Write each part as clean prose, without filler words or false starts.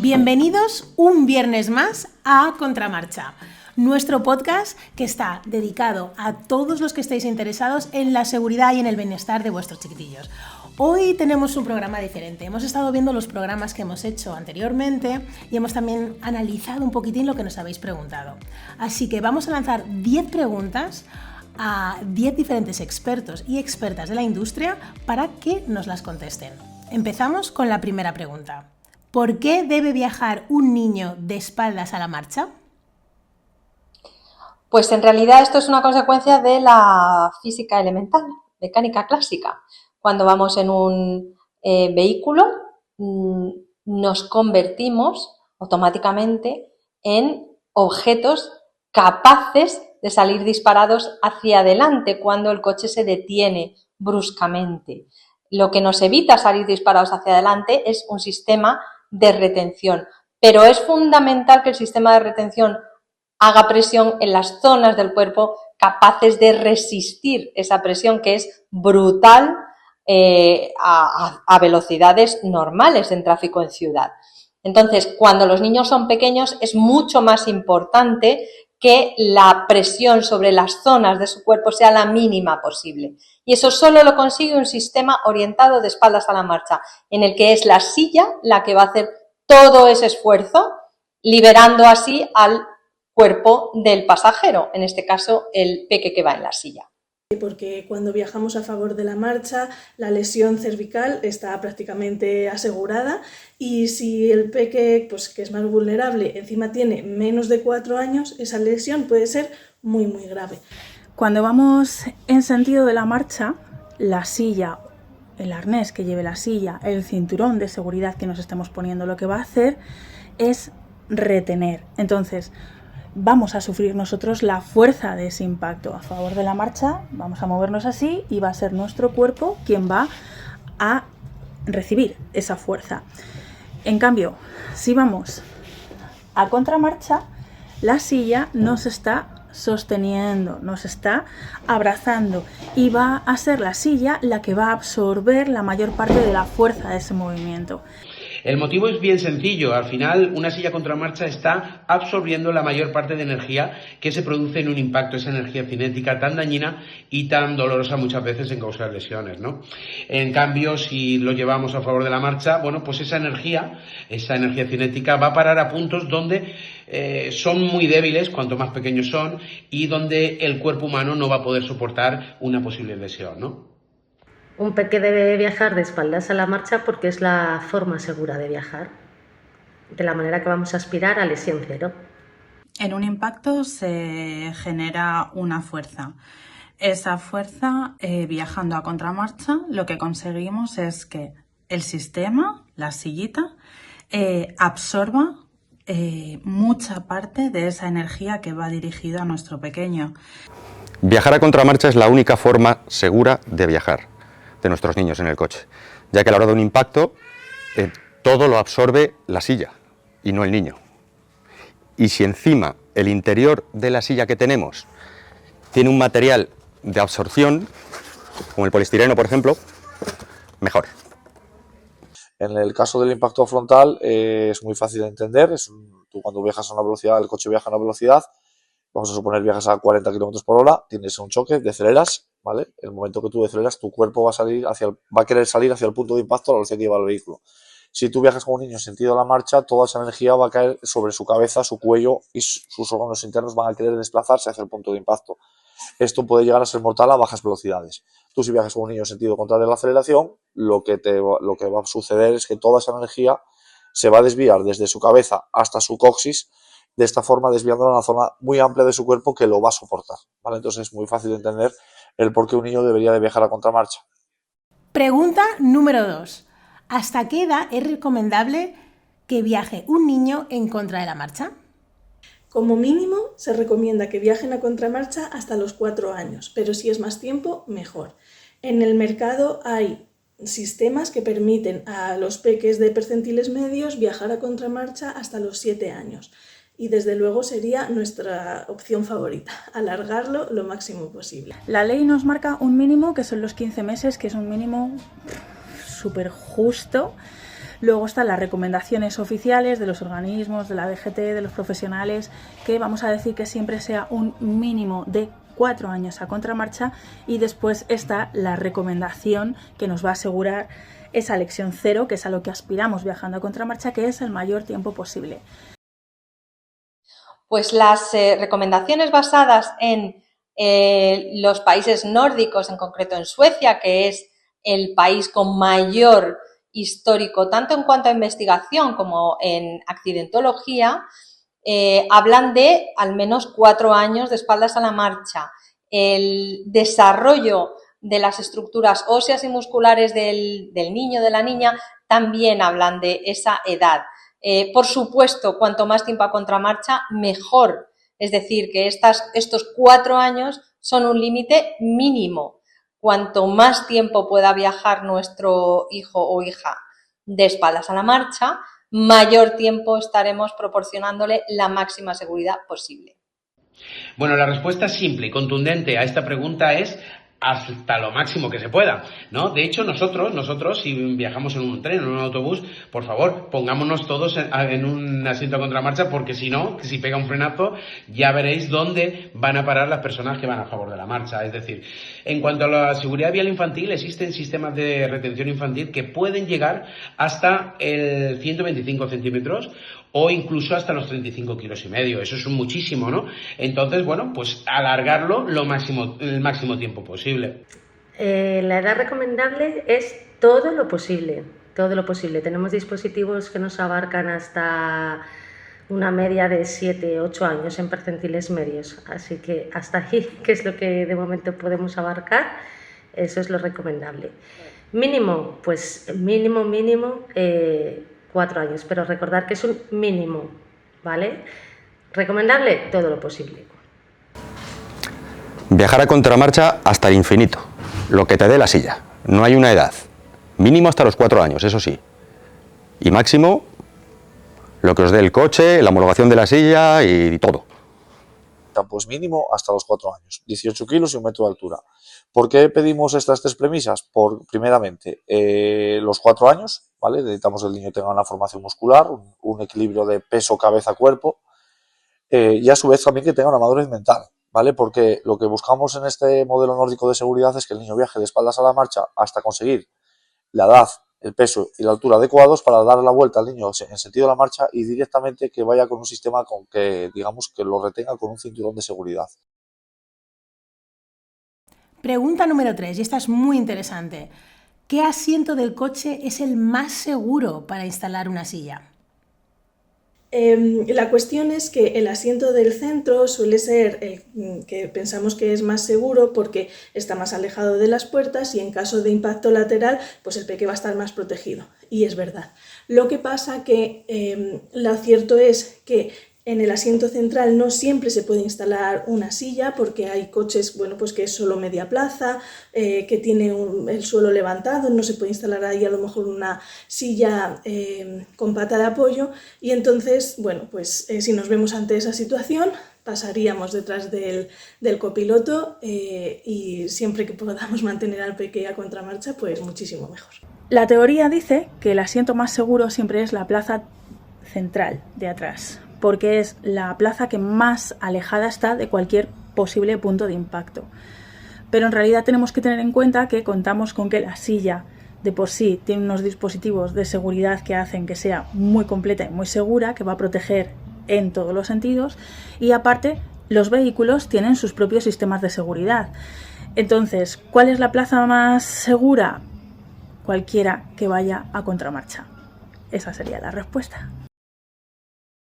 Bienvenidos un viernes más a Contramarcha, nuestro podcast que está dedicado a todos los que estéis interesados en la seguridad y en el bienestar de vuestros chiquitillos. Hoy tenemos un programa diferente. Hemos estado viendo los programas que hemos hecho anteriormente y hemos también analizado un poquitín lo que nos habéis preguntado. Así que vamos a lanzar 10 preguntas a 10 diferentes expertos y expertas de la industria para que nos las contesten. Empezamos con la primera pregunta. ¿Por qué debe viajar un niño de espaldas a la marcha? Pues en realidad esto es una consecuencia de la física elemental, mecánica clásica. Cuando vamos en un vehículo, nos convertimos automáticamente en objetos capaces de salir disparados hacia adelante cuando el coche se detiene bruscamente. Lo que nos evita salir disparados hacia adelante es un sistema de retención, pero es fundamental que el sistema de retención haga presión en las zonas del cuerpo capaces de resistir esa presión que es brutal a velocidades normales en tráfico en ciudad. Entonces, cuando los niños son pequeños es mucho más importante que la presión sobre las zonas de su cuerpo sea la mínima posible. Y eso solo lo consigue un sistema orientado de espaldas a la marcha, en el que es la silla la que va a hacer todo ese esfuerzo, liberando así al cuerpo del pasajero, en este caso el peque que va en la silla. Porque cuando viajamos a favor de la marcha, la lesión cervical está prácticamente asegurada y si el peque, que es más vulnerable, encima tiene menos de 4 años, esa lesión puede ser muy grave. Cuando vamos en sentido de la marcha, la silla, el arnés que lleve la silla, el cinturón de seguridad que nos estemos poniendo, lo que va a hacer es retener. Entonces, vamos a sufrir nosotros la fuerza de ese impacto. A favor de la marcha vamos a movernos así y va a ser nuestro cuerpo quien va a recibir esa fuerza. En cambio, si vamos a contramarcha, la silla nos está sosteniendo, nos está abrazando y va a ser la silla la que va a absorber la mayor parte de la fuerza de ese movimiento. El motivo es bien sencillo. Al final, una silla contramarcha está absorbiendo la mayor parte de energía que se produce en un impacto, esa energía cinética tan dañina y tan dolorosa muchas veces en causar lesiones, ¿no? En cambio, si lo llevamos a favor de la marcha, pues esa energía cinética va a parar a puntos donde son muy débiles, cuanto más pequeños son, y donde el cuerpo humano no va a poder soportar una posible lesión, ¿no? Un peque debe viajar de espaldas a la marcha porque es la forma segura de viajar, de la manera que vamos a aspirar a lesión cero. En un impacto se genera una fuerza. Esa fuerza, viajando a contramarcha, lo que conseguimos es que el sistema, la sillita, absorba mucha parte de esa energía que va dirigida a nuestro pequeño. Viajar a contramarcha es la única forma segura de viajar de nuestros niños en el coche, ya que a la hora de un impacto todo lo absorbe la silla y no el niño. Y si encima el interior de la silla que tenemos tiene un material de absorción, como el poliestireno por ejemplo, mejor. En el caso del impacto frontal es muy fácil de entender. Tú cuando viajas a una velocidad, el coche viaja a una velocidad, vamos a suponer viajas a 40 km por hora, tienes un choque, deceleras, ¿vale? El momento que tú deceleras, tu cuerpo va a querer salir hacia el punto de impacto a la velocidad que lleva el vehículo. Si tú viajas con un niño en sentido de la marcha, toda esa energía va a caer sobre su cabeza, su cuello y sus órganos internos van a querer desplazarse hacia el punto de impacto. Esto puede llegar a ser mortal a bajas velocidades. Tú si viajas con un niño en sentido contrario a la aceleración, lo que va a suceder es que toda esa energía se va a desviar desde su cabeza hasta su coxis, de esta forma desviándola a una zona muy amplia de su cuerpo que lo va a soportar, ¿vale? Entonces es muy fácil de entender el por qué un niño debería de viajar a contramarcha. Pregunta número 2. ¿Hasta qué edad es recomendable que viaje un niño en contra de la marcha? Como mínimo se recomienda que viajen a contramarcha hasta los 4 años, pero si es más tiempo, mejor. En el mercado hay sistemas que permiten a los peques de percentiles medios viajar a contramarcha hasta los 7 años. Y desde luego sería nuestra opción favorita, alargarlo lo máximo posible. La ley nos marca un mínimo que son los 15 meses, que es un mínimo súper justo. Luego están las recomendaciones oficiales de los organismos, de la DGT, de los profesionales, que vamos a decir que siempre sea un mínimo de 4 años a contramarcha, y después está la recomendación que nos va a asegurar esa lección cero, que es a lo que aspiramos viajando a contramarcha, que es el mayor tiempo posible. Pues las recomendaciones basadas en los países nórdicos, en concreto en Suecia, que es el país con mayor histórico, tanto en cuanto a investigación como en accidentología, hablan de al menos 4 años de espaldas a la marcha. El desarrollo de las estructuras óseas y musculares del niño, de la niña, también hablan de esa edad. Por supuesto, cuanto más tiempo a contramarcha, mejor. Es decir, que estos 4 años son un límite mínimo. Cuanto más tiempo pueda viajar nuestro hijo o hija de espaldas a la marcha, mayor tiempo estaremos proporcionándole la máxima seguridad posible. Bueno, la respuesta simple y contundente a esta pregunta es hasta lo máximo que se pueda, ¿no? De hecho, nosotros, si viajamos en un tren o en un autobús, por favor, pongámonos todos en un asiento a contramarcha, porque si no, si pega un frenazo, ya veréis dónde van a parar las personas que van a favor de la marcha. Es decir, en cuanto a la seguridad vial infantil, existen sistemas de retención infantil que pueden llegar hasta el 125 centímetros o incluso hasta los 35,5 kilos. Eso es muchísimo, ¿no? Entonces, bueno, pues alargarlo el máximo tiempo posible. La edad recomendable es todo lo posible, todo lo posible. Tenemos dispositivos que nos abarcan hasta una media de 7-8 años en percentiles medios, así que hasta ahí, que es lo que de momento podemos abarcar, eso es lo recomendable. Mínimo, pues mínimo, 4 años, pero recordar que es un mínimo, ¿vale? Recomendable, todo lo posible. Viajar a contramarcha hasta el infinito, lo que te dé la silla. No hay una edad. Mínimo hasta los 4 años, eso sí. Y máximo, lo que os dé el coche, la homologación de la silla y todo. Pues mínimo hasta los 4 años, 18 kilos y 1 metro de altura. ¿Por qué pedimos estas 3 premisas? Primeramente, los 4 años, ¿vale? Necesitamos que el niño tenga una formación muscular, un equilibrio de peso, cabeza, cuerpo, y a su vez también que tenga una madurez mental, ¿vale? Porque lo que buscamos en este modelo nórdico de seguridad es que el niño viaje de espaldas a la marcha hasta conseguir la edad, el peso y la altura adecuados para dar la vuelta al niño en sentido de la marcha y directamente que vaya con un sistema con que, digamos, que lo retenga con un cinturón de seguridad. Pregunta número 3, y esta es muy interesante. ¿Qué asiento del coche es el más seguro para instalar una silla? La cuestión es que el asiento del centro suele ser el que pensamos que es más seguro porque está más alejado de las puertas y en caso de impacto lateral, pues el peque va a estar más protegido. Y es verdad. Lo que pasa que lo cierto es que en el asiento central no siempre se puede instalar una silla porque hay coches, bueno, pues que es solo media plaza, que tiene el suelo levantado, no se puede instalar ahí a lo mejor una silla con pata de apoyo y entonces, bueno, pues si nos vemos ante esa situación pasaríamos detrás del copiloto y siempre que podamos mantener al peque a contramarcha, pues muchísimo mejor. La teoría dice que el asiento más seguro siempre es la plaza central de atrás, porque es la plaza que más alejada está de cualquier posible punto de impacto. Pero en realidad tenemos que tener en cuenta que contamos con que la silla de por sí tiene unos dispositivos de seguridad que hacen que sea muy completa y muy segura, que va a proteger en todos los sentidos, y aparte los vehículos tienen sus propios sistemas de seguridad. Entonces, ¿cuál es la plaza más segura? Cualquiera que vaya a contramarcha. Esa sería la respuesta.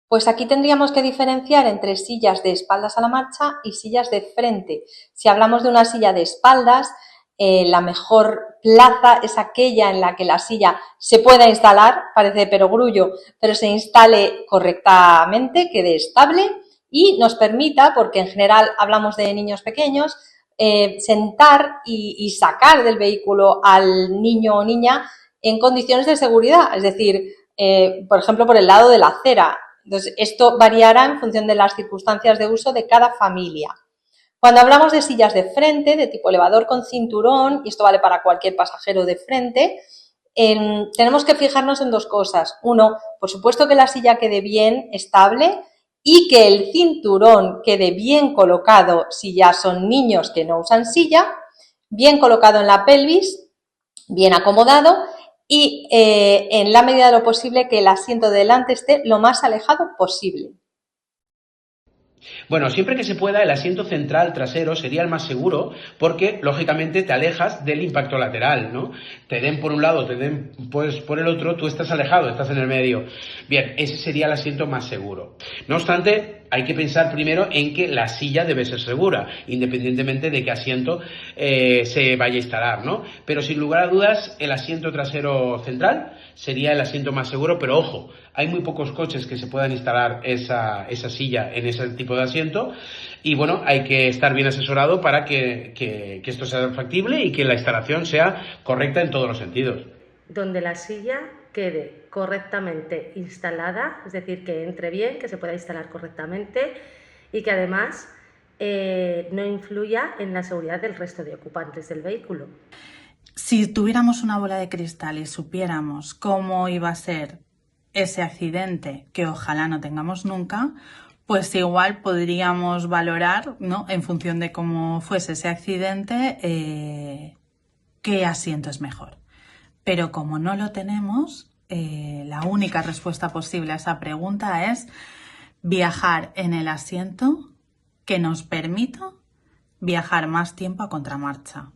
Pues aquí tendríamos que diferenciar entre sillas de espaldas a la marcha y sillas de frente. Si hablamos de una silla de espaldas, la mejor plaza es aquella en la que la silla se pueda instalar, parece perogrullo, pero se instale correctamente, quede estable y nos permita, porque en general hablamos de niños pequeños, sentar y sacar del vehículo al niño o niña en condiciones de seguridad, es decir, por ejemplo, por el lado de la acera. Entonces, esto variará en función de las circunstancias de uso de cada familia. Cuando hablamos de sillas de frente, de tipo elevador con cinturón, y esto vale para cualquier pasajero de frente, tenemos que fijarnos en dos cosas. Uno, por supuesto que la silla quede bien estable y que el cinturón quede bien colocado si ya son niños que no usan silla, bien colocado en la pelvis, bien acomodado y en la medida de lo posible que el asiento de delante esté lo más alejado posible. Bueno, siempre que se pueda, el asiento central trasero sería el más seguro porque, lógicamente, te alejas del impacto lateral, ¿no? Te den por un lado, te den pues por el otro, tú estás alejado, estás en el medio. Bien, ese sería el asiento más seguro. No obstante, hay que pensar primero en que la silla debe ser segura, independientemente de qué asiento se vaya a instalar, ¿no? Pero sin lugar a dudas, el asiento trasero central sería el asiento más seguro, pero ojo, hay muy pocos coches que se puedan instalar esa silla en ese tipo de asiento y bueno, hay que estar bien asesorado para que esto sea factible y que la instalación sea correcta en todos los sentidos. Donde la silla quede correctamente instalada, es decir, que entre bien, que se pueda instalar correctamente y que además no influya en la seguridad del resto de ocupantes del vehículo. Si tuviéramos una bola de cristal y supiéramos cómo iba a ser ese accidente, que ojalá no tengamos nunca, pues igual podríamos valorar, ¿no?, en función de cómo fuese ese accidente, qué asiento es mejor. Pero como no lo tenemos, la única respuesta posible a esa pregunta es viajar en el asiento que nos permita viajar más tiempo a contramarcha.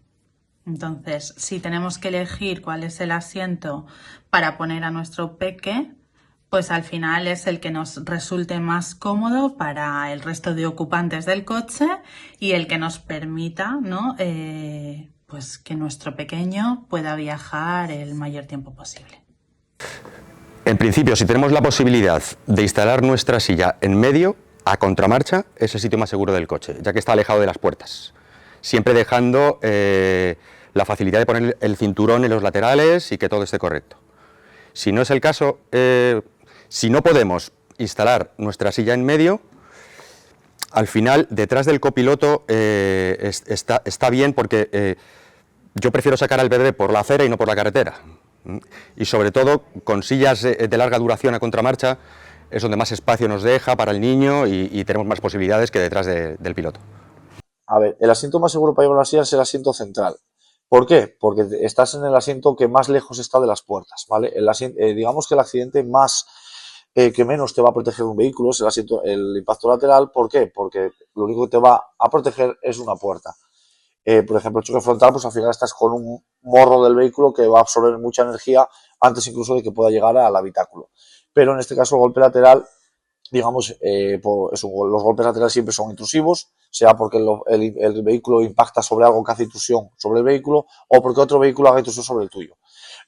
Entonces, si tenemos que elegir cuál es el asiento para poner a nuestro peque, pues al final es el que nos resulte más cómodo para el resto de ocupantes del coche y el que nos permita, ¿no?, pues que nuestro pequeño pueda viajar el mayor tiempo posible. En principio, si tenemos la posibilidad de instalar nuestra silla en medio, a contramarcha, es el sitio más seguro del coche, ya que está alejado de las puertas. Siempre dejando la facilidad de poner el cinturón en los laterales y que todo esté correcto. Si no es el caso, si no podemos instalar nuestra silla en medio, al final detrás del copiloto está bien porque yo prefiero sacar al bebé por la acera y no por la carretera. Y sobre todo con sillas de larga duración a contramarcha es donde más espacio nos deja para el niño y tenemos más posibilidades que detrás del piloto. A ver, el asiento más seguro para llevar la silla es el asiento central. ¿Por qué? Porque estás en el asiento que más lejos está de las puertas, ¿vale? Digamos que el accidente más que menos te va a proteger un vehículo es el impacto lateral. ¿Por qué? Porque lo único que te va a proteger es una puerta. Por ejemplo, el choque frontal, pues al final estás con un morro del vehículo que va a absorber mucha energía antes incluso de que pueda llegar al habitáculo. Pero en este caso el golpe lateral, digamos, los golpes laterales siempre son intrusivos, sea porque el vehículo impacta sobre algo que hace intrusión sobre el vehículo o porque otro vehículo haga intrusión sobre el tuyo.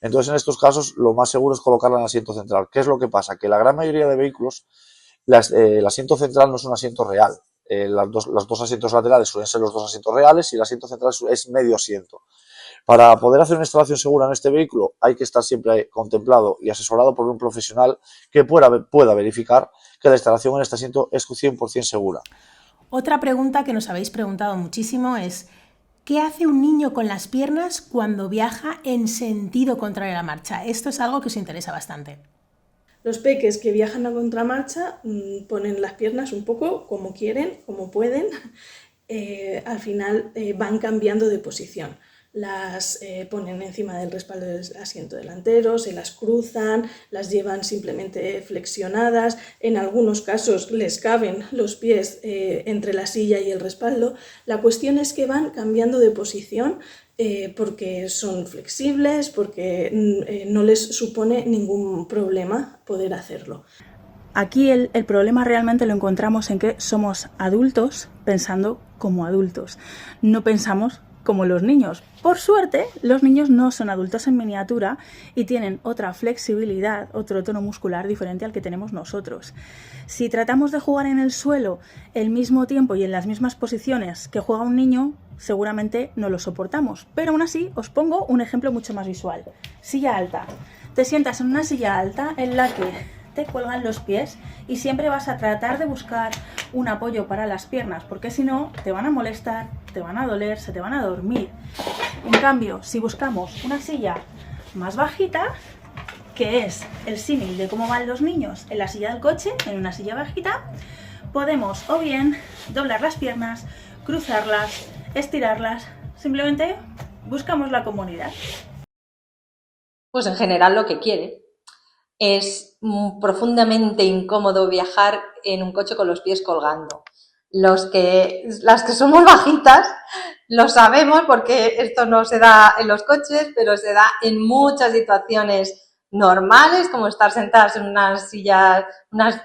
Entonces, en estos casos, lo más seguro es colocarla en el asiento central. ¿Qué es lo que pasa? Que la gran mayoría de vehículos, el asiento central no es un asiento real. Los dos asientos laterales suelen ser los dos asientos reales y el asiento central es medio asiento. Para poder hacer una instalación segura en este vehículo hay que estar siempre contemplado y asesorado por un profesional que pueda verificar que la instalación en este asiento es 100% segura. Otra pregunta que nos habéis preguntado muchísimo es ¿qué hace un niño con las piernas cuando viaja en sentido contrario a la marcha? Esto es algo que os interesa bastante. Los peques que viajan a contramarcha ponen las piernas un poco como quieren, como pueden. Al final van cambiando de posición. Las ponen encima del respaldo del asiento delantero, se las cruzan, las llevan simplemente flexionadas. En algunos casos les caben los pies entre la silla y el respaldo. La cuestión es que van cambiando de posición porque son flexibles, porque no les supone ningún problema poder hacerlo. Aquí el problema realmente lo encontramos en que somos adultos pensando como adultos, no pensamos como los niños. Por suerte, los niños no son adultos en miniatura y tienen otra flexibilidad, otro tono muscular diferente al que tenemos nosotros. Si tratamos de jugar en el suelo el mismo tiempo y en las mismas posiciones que juega un niño, seguramente no lo soportamos. Pero aún así, os pongo un ejemplo mucho más visual. Silla alta. Te sientas en una silla alta en la que te cuelgan los pies y siempre vas a tratar de buscar un apoyo para las piernas, porque si no te van a molestar, te van a doler, se te van a dormir. En cambio, si buscamos una silla más bajita, que es el símil de cómo van los niños en la silla del coche, en una silla bajita, podemos o bien doblar las piernas, cruzarlas, estirarlas, simplemente buscamos la comodidad. Pues en general lo que quiere. Es profundamente incómodo viajar en un coche con los pies colgando. Las que somos bajitas lo sabemos porque esto no se da en los coches, pero se da en muchas situaciones normales, como estar sentadas en unas sillas, unos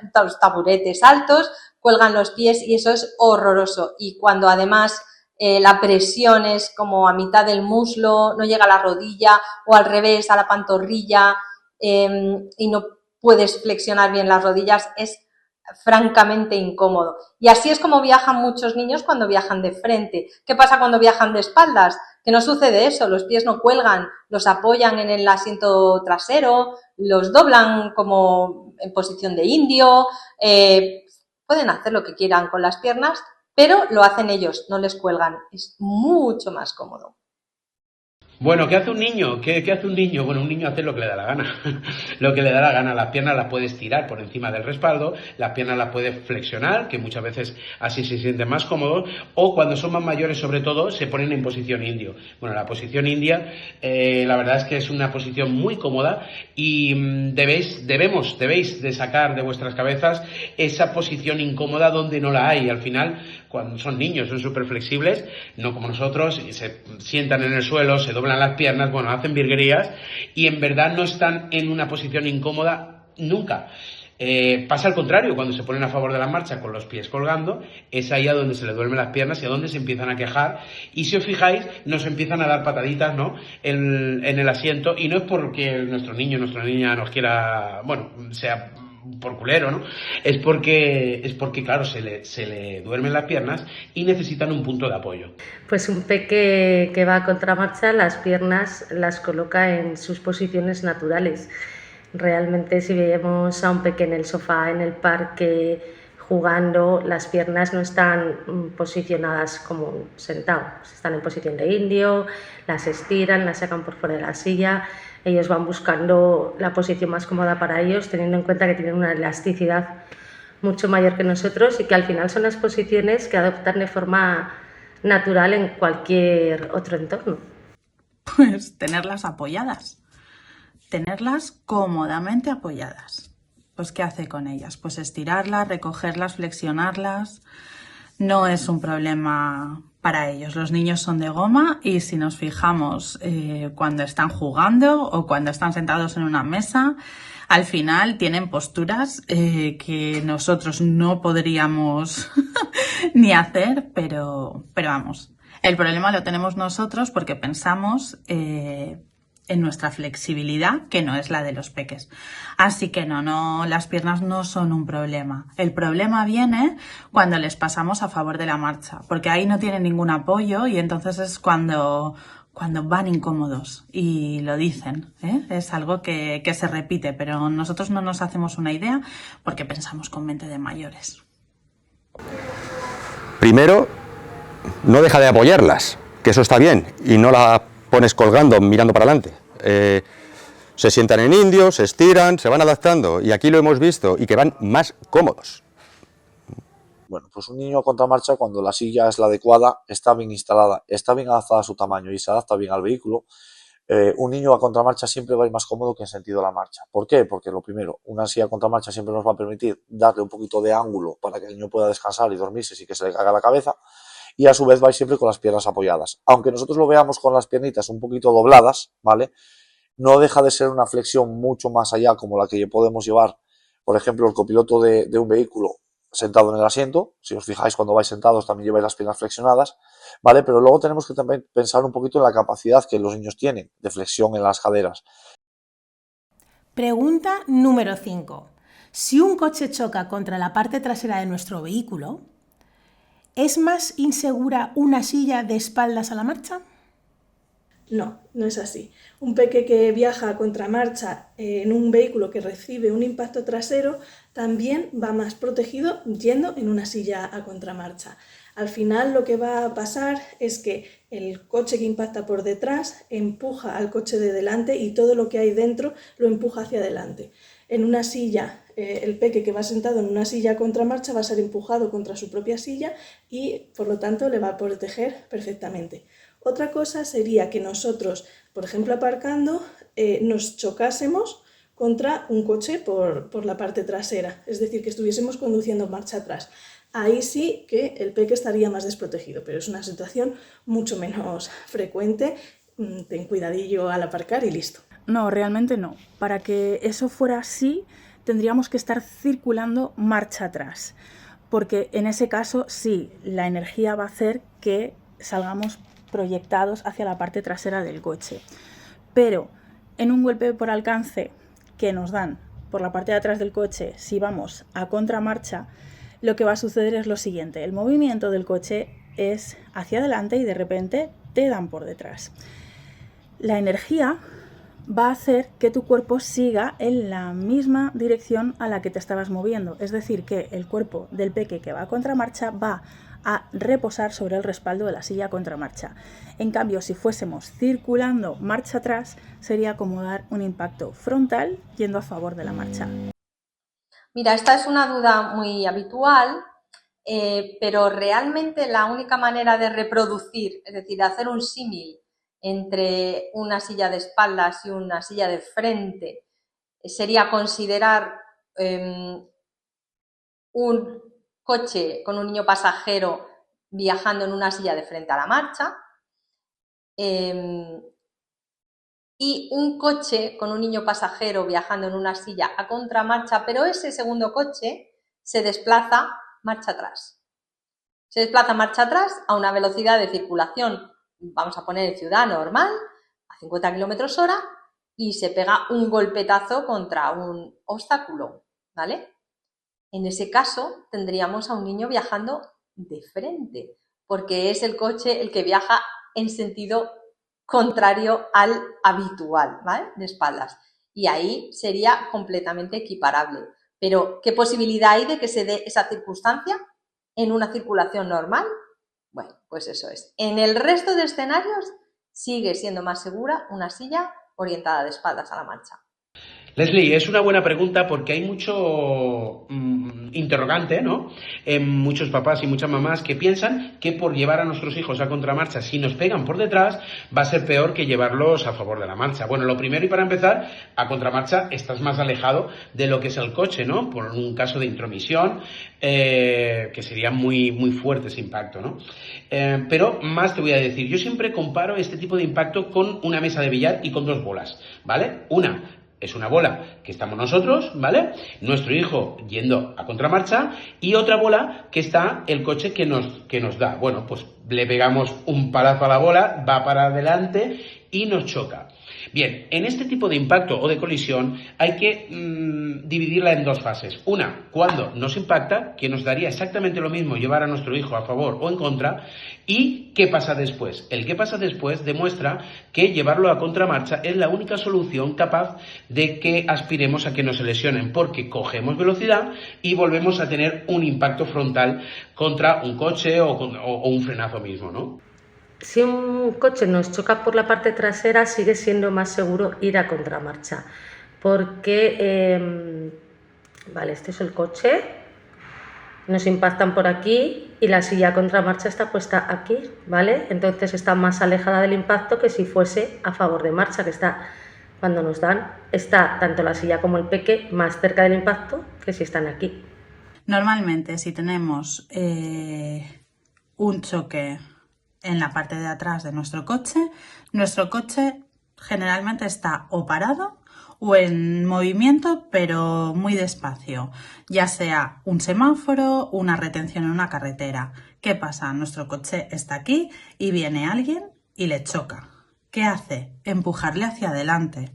taburetes altos, cuelgan los pies y eso es horroroso. Y cuando además la presión es como a mitad del muslo, no llega a la rodilla o al revés, a la pantorrilla, y no puedes flexionar bien las rodillas, es francamente incómodo. Y así es como viajan muchos niños cuando viajan de frente. ¿Qué pasa cuando viajan de espaldas? Que no sucede eso, los pies no cuelgan, los apoyan en el asiento trasero, los doblan como en posición de indio, pueden hacer lo que quieran con las piernas, pero lo hacen ellos, no les cuelgan. Es mucho más cómodo. Bueno, ¿qué hace un niño? ¿Qué hace un niño? Bueno, un niño hace lo que le da la gana. Lo que le da la gana. Las piernas las puede estirar por encima del respaldo, las piernas las puede flexionar, que muchas veces así se siente más cómodo, o cuando son más mayores, sobre todo, se ponen en posición indio. Bueno, la posición india, la verdad es que es una posición muy cómoda y debéis de sacar de vuestras cabezas esa posición incómoda donde no la hay. Al final, cuando son niños, son súper flexibles, no como nosotros, se sientan en el suelo, se doblan las piernas, bueno, hacen virguerías y en verdad no están en una posición incómoda nunca. Pasa al contrario, cuando se ponen a favor de la marcha con los pies colgando, es ahí a donde se les duermen las piernas y a donde se empiezan a quejar. Y si os fijáis, nos empiezan a dar pataditas, ¿no?, en el asiento, y no es porque nuestro niño, nuestra niña nos quiera, bueno, sea por culero, ¿no? Es porque claro, se le duermen las piernas y necesitan un punto de apoyo. Pues un peque que va a contramarcha, las piernas las coloca en sus posiciones naturales. Realmente, si vemos a un peque en el sofá, en el parque, jugando, las piernas no están posicionadas como sentado, están en posición de indio, las estiran, las sacan por fuera de la silla. Ellos van buscando la posición más cómoda para ellos, teniendo en cuenta que tienen una elasticidad mucho mayor que nosotros y que al final son las posiciones que adoptan de forma natural en cualquier otro entorno. Pues tenerlas apoyadas, tenerlas cómodamente apoyadas. Pues ¿qué hace con ellas? Pues estirarlas, recogerlas, flexionarlas. No es un problema para ellos. Los niños son de goma y si nos fijamos cuando están jugando o cuando están sentados en una mesa, al final tienen posturas que nosotros no podríamos ni hacer, pero vamos. El problema lo tenemos nosotros porque pensamos en nuestra flexibilidad, que no es la de los peques. Así que no, las piernas no son un problema. El problema viene cuando les pasamos a favor de la marcha, porque ahí no tienen ningún apoyo y entonces es cuando van incómodos y lo dicen, ¿eh? Es algo que se repite, pero nosotros no nos hacemos una idea porque pensamos con mente de mayores. Primero, no deja de apoyarlas, que eso está bien, y no la pones colgando, mirando para adelante. Se sientan en indio, se estiran, se van adaptando, y aquí lo hemos visto, y que van más cómodos. Bueno, pues un niño a contramarcha, cuando la silla es la adecuada, está bien instalada, está bien adaptada a su tamaño y se adapta bien al vehículo, un niño a contramarcha siempre va a ir más cómodo que en sentido de la marcha. ¿Por qué? Porque lo primero, una silla a contramarcha siempre nos va a permitir darle un poquito de ángulo para que el niño pueda descansar y dormirse sin que se le caiga la cabeza, y a su vez va a ir siempre con las piernas apoyadas. Aunque nosotros lo veamos con las piernitas un poquito dobladas, ¿vale?, no deja de ser una flexión mucho más allá, como la que podemos llevar, por ejemplo, el copiloto de un vehículo sentado en el asiento. Si os fijáis, cuando vais sentados también lleváis las piernas flexionadas, ¿vale? Pero luego tenemos que también pensar un poquito en la capacidad que los niños tienen de flexión en las caderas. Pregunta número 5. Si un coche choca contra la parte trasera de nuestro vehículo, ¿es más insegura una silla de espaldas a la marcha? No, no es así. Un peque que viaja a contramarcha en un vehículo que recibe un impacto trasero también va más protegido yendo en una silla a contramarcha. Al final lo que va a pasar es que el coche que impacta por detrás empuja al coche de delante y todo lo que hay dentro lo empuja hacia adelante. En una silla, el peque que va sentado en una silla a contramarcha va a ser empujado contra su propia silla y por lo tanto le va a proteger perfectamente. Otra cosa sería que nosotros, por ejemplo aparcando, nos chocásemos contra un coche por la parte trasera, es decir, que estuviésemos conduciendo marcha atrás. Ahí sí que el peque estaría más desprotegido, pero es una situación mucho menos frecuente. Ten cuidadillo al aparcar y listo. No, realmente no. Para que eso fuera así, tendríamos que estar circulando marcha atrás, porque en ese caso sí, la energía va a hacer que salgamos proyectados hacia la parte trasera del coche. Pero en un golpe por alcance que nos dan por la parte de atrás del coche, si vamos a contramarcha, lo que va a suceder es lo siguiente: el movimiento del coche es hacia adelante y de repente te dan por detrás. La energía va a hacer que tu cuerpo siga en la misma dirección a la que te estabas moviendo, es decir, que el cuerpo del peque que va a contramarcha va a reposar sobre el respaldo de la silla a contramarcha. En cambio, si fuésemos circulando marcha atrás, sería como dar un impacto frontal yendo a favor de la marcha. Mira, esta es una duda muy habitual, pero realmente la única manera de reproducir, es decir, de hacer un símil entre una silla de espaldas y una silla de frente, sería considerar un coche con un niño pasajero viajando en una silla de frente a la marcha y un coche con un niño pasajero viajando en una silla a contramarcha, pero ese segundo coche se desplaza marcha atrás. Se desplaza marcha atrás a una velocidad de circulación, vamos a poner en ciudad normal, a 50 km hora, y se pega un golpetazo contra un obstáculo, ¿vale? En ese caso tendríamos a un niño viajando de frente, porque es el coche el que viaja en sentido contrario al habitual, ¿vale? De espaldas. Y ahí sería completamente equiparable. Pero, ¿qué posibilidad hay de que se dé esa circunstancia en una circulación normal? Bueno, pues eso es. En el resto de escenarios sigue siendo más segura una silla orientada de espaldas a la marcha. Leslie, es una buena pregunta porque hay mucho interrogante, ¿no? En muchos papás y muchas mamás que piensan que por llevar a nuestros hijos a contramarcha, si nos pegan por detrás, va a ser peor que llevarlos a favor de la marcha. Bueno, lo primero y para empezar, a contramarcha estás más alejado de lo que es el coche, ¿no? Por un caso de intromisión, que sería muy, muy fuerte ese impacto, ¿no? Pero más te voy a decir, yo siempre comparo este tipo de impacto con una mesa de billar y con dos bolas, ¿vale? Una es una bola que estamos nosotros, ¿vale? Nuestro hijo yendo a contramarcha y otra bola que está el coche que nos da. Bueno, pues le pegamos un palazo a la bola, va para adelante y nos choca. Bien, en este tipo de impacto o de colisión hay que dividirla en dos fases. Una, cuando nos impacta, que nos daría exactamente lo mismo llevar a nuestro hijo a favor o en contra, y qué pasa después. El qué pasa después demuestra que llevarlo a contramarcha es la única solución capaz de que aspiremos a que no se lesionen, porque cogemos velocidad y volvemos a tener un impacto frontal contra un coche o un frenazo mismo, ¿no? Si un coche nos choca por la parte trasera, sigue siendo más seguro ir a contramarcha, porque, vale, este es el coche, nos impactan por aquí y la silla a contramarcha está puesta aquí, ¿vale? Entonces está más alejada del impacto que si fuese a favor de marcha, que está, cuando nos dan, está tanto la silla como el peque más cerca del impacto que si están aquí. Normalmente, si tenemos un choque en la parte de atrás de nuestro coche generalmente está o parado o en movimiento, pero muy despacio, ya sea un semáforo, una retención en una carretera. ¿Qué pasa? Nuestro coche está aquí y viene alguien y le choca. ¿Qué hace? Empujarle hacia adelante.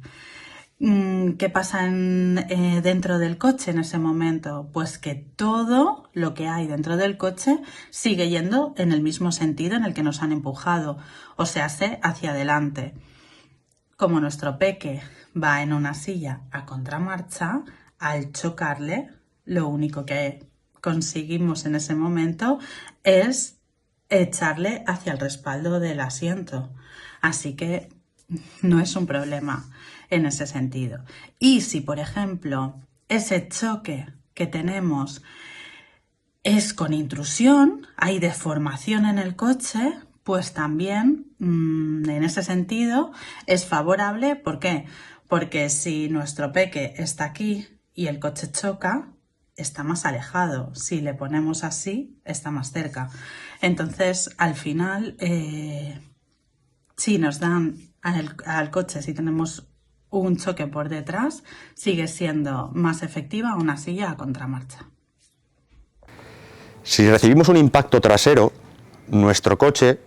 ¿Qué pasa dentro del coche en ese momento? Pues que todo lo que hay dentro del coche sigue yendo en el mismo sentido en el que nos han empujado, o sea, hacia adelante. Como nuestro peque va en una silla a contramarcha, al chocarle, lo único que conseguimos en ese momento es echarle hacia el respaldo del asiento. Así que no es un problema en ese sentido. Y si, por ejemplo, ese choque que tenemos es con intrusión, hay deformación en el coche, pues también en ese sentido es favorable. ¿Por qué? Porque si nuestro peque está aquí y el coche choca, está más alejado. Si le ponemos así, está más cerca. Entonces, al final, si nos dan al coche, si tenemos un choque por detrás, sigue siendo más efectiva una silla a contramarcha. Si recibimos un impacto trasero, nuestro coche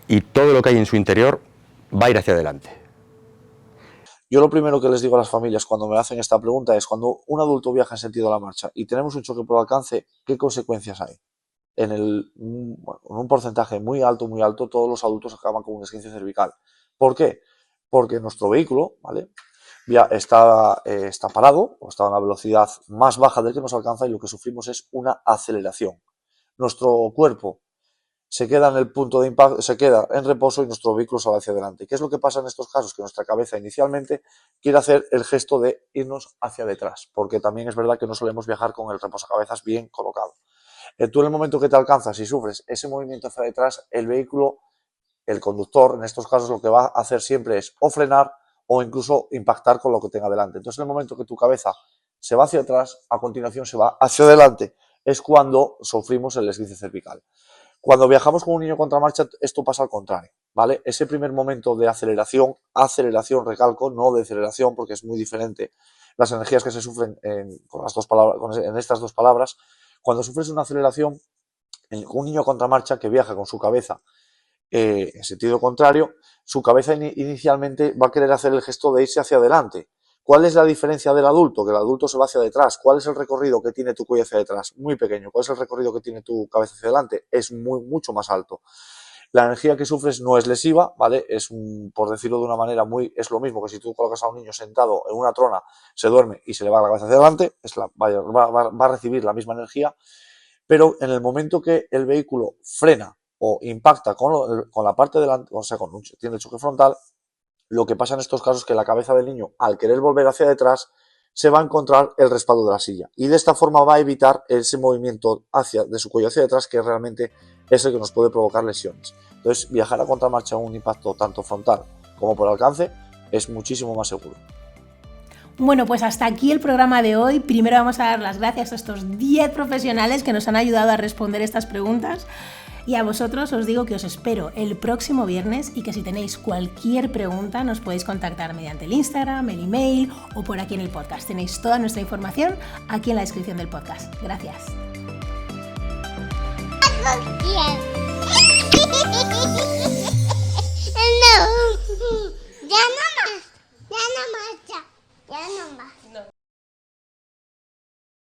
y todo lo que hay en su interior va a ir hacia adelante. Yo lo primero que les digo a las familias cuando me hacen esta pregunta es: cuando un adulto viaja en sentido de la marcha y tenemos un choque por alcance, ¿qué consecuencias hay? En un porcentaje muy alto, todos los adultos acaban con un esguince cervical. ¿Por qué? Porque nuestro vehículo, ¿vale?, ya está parado o está a una velocidad más baja del que nos alcanza, y lo que sufrimos es una aceleración. Nuestro cuerpo se queda en el punto de impacto, se queda en reposo y nuestro vehículo sale hacia adelante. ¿Qué es lo que pasa en estos casos? Que nuestra cabeza inicialmente quiere hacer el gesto de irnos hacia detrás, porque también es verdad que no solemos viajar con el reposacabezas bien colocado. Tú, en el momento que te alcanzas y sufres ese movimiento hacia detrás, el vehículo, el conductor, en estos casos lo que va a hacer siempre es o frenar o incluso impactar con lo que tenga delante. Entonces, en el momento que tu cabeza se va hacia atrás, a continuación se va hacia adelante, es cuando sufrimos el esguince cervical. Cuando viajamos con un niño contra marcha, esto pasa al contrario, ¿vale? Ese primer momento de aceleración, recalco, no de aceleración, porque es muy diferente las energías que se sufren en estas dos palabras. Cuando sufres una aceleración, un niño contra marcha que viaja con su cabeza en sentido contrario, su cabeza inicialmente va a querer hacer el gesto de irse hacia adelante. ¿Cuál es la diferencia del adulto? Que el adulto se va hacia detrás. ¿Cuál es el recorrido que tiene tu cuello hacia detrás? Muy pequeño. ¿Cuál es el recorrido que tiene tu cabeza hacia adelante? Es mucho más alto. La energía que sufres no es lesiva, ¿vale? Por decirlo de una manera es lo mismo que si tú colocas a un niño sentado en una trona, se duerme y se le va la cabeza hacia adelante, va a recibir la misma energía, pero en el momento que el vehículo frena o impacta con la parte delante, o sea, tiene el choque frontal, lo que pasa en estos casos es que la cabeza del niño, al querer volver hacia detrás, se va a encontrar el respaldo de la silla, y de esta forma va a evitar ese movimiento de su cuello hacia detrás, que realmente es el que nos puede provocar lesiones. Entonces, viajar a contramarcha en un impacto tanto frontal como por alcance es muchísimo más seguro. Bueno, pues hasta aquí el programa de hoy. Primero vamos a dar las gracias a estos 10 profesionales que nos han ayudado a responder estas preguntas. Y a vosotros os digo que os espero el próximo viernes, y que si tenéis cualquier pregunta nos podéis contactar mediante el Instagram, el email o por aquí en el podcast. Tenéis toda nuestra información aquí en la descripción del podcast. Gracias.